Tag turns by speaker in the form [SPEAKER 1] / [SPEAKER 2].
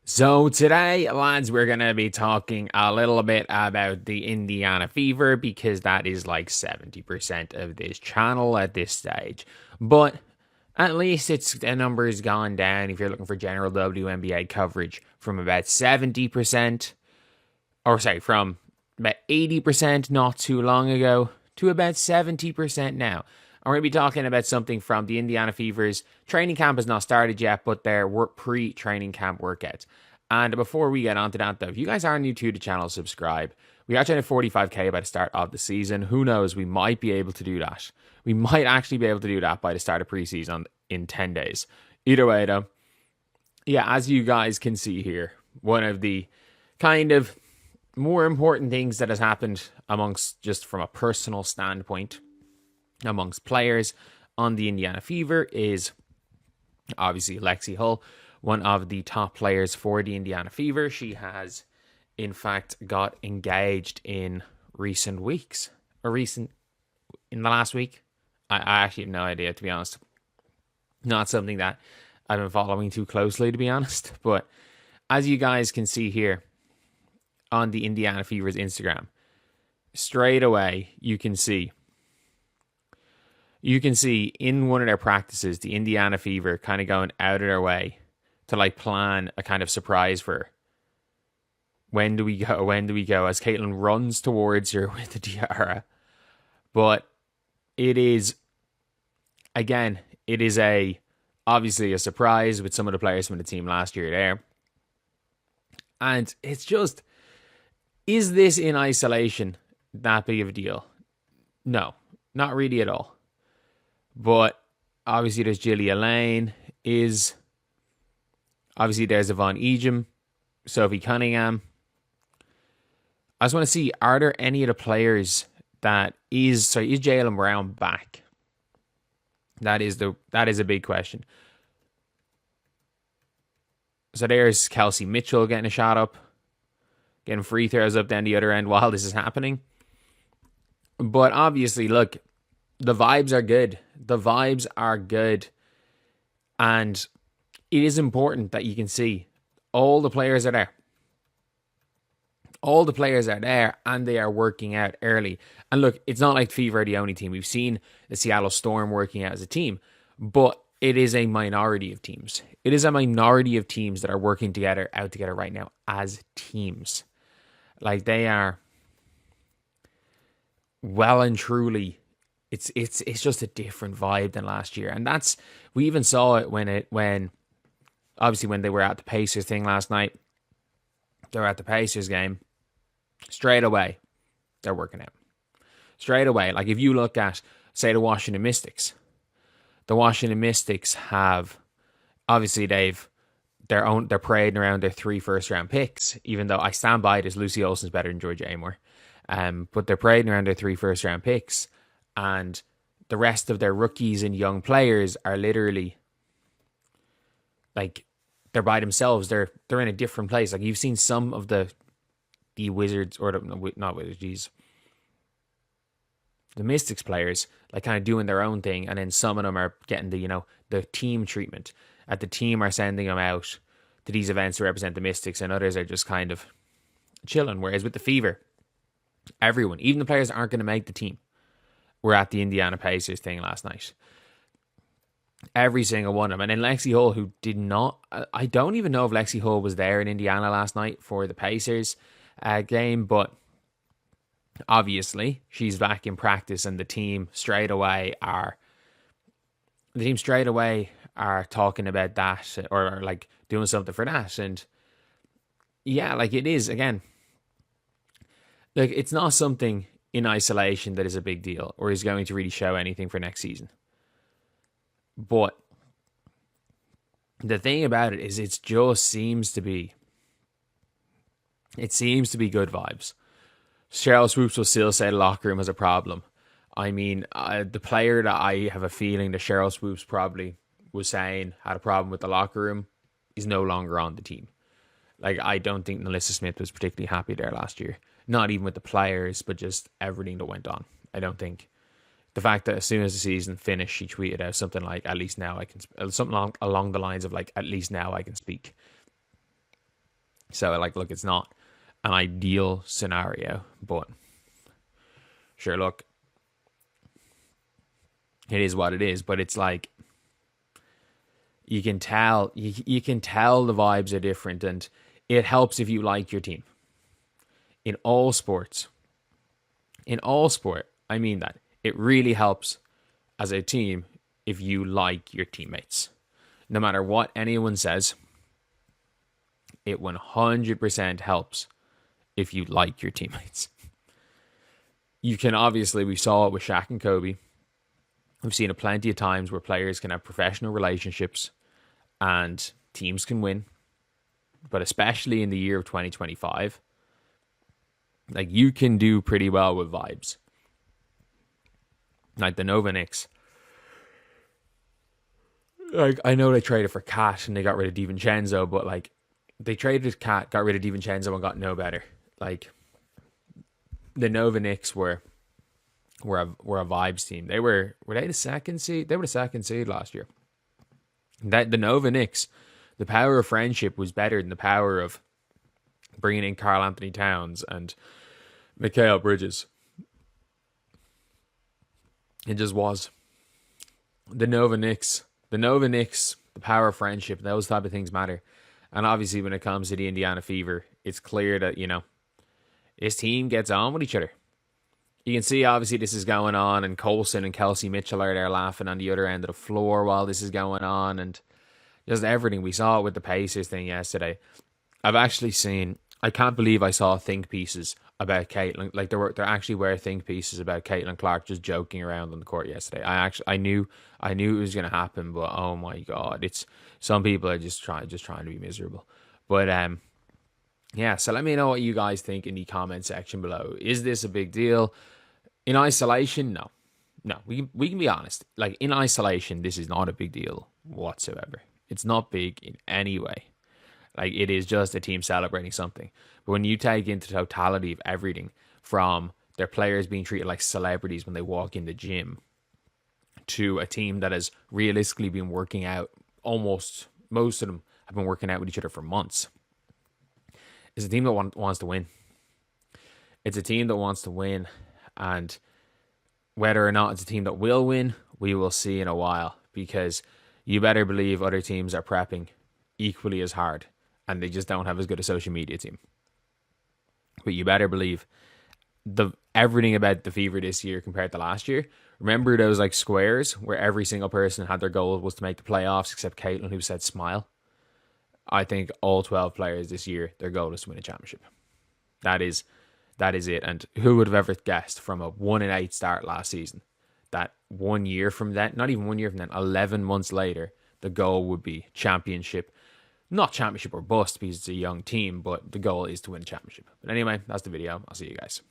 [SPEAKER 1] So today, lads, we're going to be talking a little bit about the Indiana Fever because that is like 70% of this channel at this stage. But at least the number's gone down if you're looking for general WNBA coverage from about 70%, from about 80% not too long ago to about 70% now. I'm going to be talking about something from the Indiana Fever's training camp has not started yet, but their pre-training camp workouts. And before we get on to that, though, if you guys are new to the channel, subscribe. We are trying to 45k by the start of the season. Who knows? We might be able to do that. We might actually be able to do that by the start of preseason in 10 days. Either way, though, yeah, as you guys can see here, one of the kind of more important things that has happened amongst, just from a personal standpoint, amongst players on the Indiana Fever is obviously Lexie Hull, one of the top players for the Indiana Fever. She has, in fact, got engaged in recent weeks, in the last week. I actually have no idea, to be honest. Not something that I've been following too closely, to be honest. But as you guys can see here on the Indiana Fever's Instagram, straight away you can see in one of their practices, the Indiana Fever kind of going out of their way to like plan a kind of surprise for her. When do we go? As Caitlin runs towards her with the tiara. But it is, again, obviously a surprise with some of the players from the team last year there. And it's just, is this in isolation that big of a deal? No, not really at all. But obviously there's Jillia Lane, obviously there's Yvonne Ejim, Sophie Cunningham. I just want to see, are there any of the players is Jaylen Brown back? That is a big question. So there's Kelsey Mitchell getting a shot up, getting free throws up down the other end while this is happening. But obviously, look, the vibes are good. And it is important that you can see all the players are there. All the players are there and they are working out early. And look, it's not like Fever are the only team. We've seen the Seattle Storm working out as a team, but it is a minority of teams. It is a minority of teams that are working out together right now as teams. Like, they are well and truly, it's just a different vibe than last year. And we even saw it when obviously when they were at the Pacers thing last night. They were at the Pacers game. Straight away, they're working out. Straight away. Like, if you look at, say, the Washington Mystics. The Washington Mystics have, obviously they're parading around their 3 first-round picks, even though I stand by it as Lucy Olsen's better than Georgia Amor. But they're parading around their 3 first-round picks, and the rest of their rookies and young players are literally, like, they're by themselves. They're in a different place. Like, you've seen some of the Wizards, or not Wizards, geez, the Mystics players, like, kind of doing their own thing, and then some of them are getting the team treatment. The team are sending them out to these events to represent the Mystics, and others are just kind of chilling. Whereas with the Fever, everyone, even the players that aren't going to make the team, were at the Indiana Pacers thing last night. Every single one of them. And then Lexie Hull, who did not, I don't even know if Lexie Hull was there in Indiana last night for the Pacers game, but obviously she's back in practice, and the team straight away are talking about that, or like doing something for that. And yeah, like, it is, again, like, it's not something in isolation that is a big deal or is going to really show anything for next season. But the thing about it is, it just seems to be good vibes. Cheryl Swoops will still say the locker room has a problem. I mean, the player that I have a feeling that Cheryl Swoops probably was saying had a problem with the locker room is no longer on the team. Like, I don't think Melissa Smith was particularly happy there last year. Not even with the players, but just everything that went on. I don't think. The fact that as soon as the season finished, she tweeted out something like, at least now I can, something along the lines of, like, at least now I can speak. So, like, look, it's not an ideal scenario, but sure, look, it is what it is. But it's like, you can tell, you can tell the vibes are different, and it helps if you like your team. In all sports, I mean that. It really helps as a team if you like your teammates. No matter what anyone says, it 100% helps if you like your teammates. You can obviously, we saw it with Shaq and Kobe. We've seen it plenty of times where players can have professional relationships and teams can win. But especially in the year of 2025, like, you can do pretty well with vibes. Like the Nova Knicks. Like, I know they traded for Cat and they got rid of DiVincenzo, but like, they traded Cat, got rid of DiVincenzo, and got no better. Like, the Nova Knicks were a vibes team. Were they the second seed? They were the second seed last year. That the Nova Knicks, the power of friendship was better than the power of bringing in Karl Anthony Towns and Mikal Bridges. It just was. The Nova Knicks, the power of friendship, those type of things matter. And obviously when it comes to the Indiana Fever, it's clear that, this team gets on with each other. You can see, obviously, this is going on, and Colson and Kelsey Mitchell are there laughing on the other end of the floor while this is going on, and just everything. We saw it with the Pacers thing yesterday. I've actually seen, I can't believe I saw think pieces about Caitlin. Like, there actually were think pieces about Caitlin Clark just joking around on the court yesterday. I knew it was going to happen, but oh my God, it's, some people are just trying to be miserable. But yeah, so let me know what you guys think in the comment section below. Is this a big deal? In isolation, no. We can be honest. Like, in isolation, this is not a big deal whatsoever. It's not big in any way. Like, it is just a team celebrating something. But when you take into the totality of everything, from their players being treated like celebrities when they walk in the gym, to a team that has realistically been working out, almost most of them have been working out with each other for months. It's a team that wants to win. It's a team that wants to win. And whether or not it's a team that will win, we will see in a while. Because you better believe other teams are prepping equally as hard, and they just don't have as good a social media team. But you better believe everything about the Fever this year compared to last year. Remember those like squares where every single person had their goal was to make the playoffs except Caitlin, who said smile? I think all 12 players this year, their goal is to win a championship. That is it. And who would have ever guessed from a 1-8 start last season that 1 year from that, not even 1 year from then, 11 months later, the goal would be championship. Not championship or bust because it's a young team, but the goal is to win a championship. But anyway, that's the video. I'll see you guys.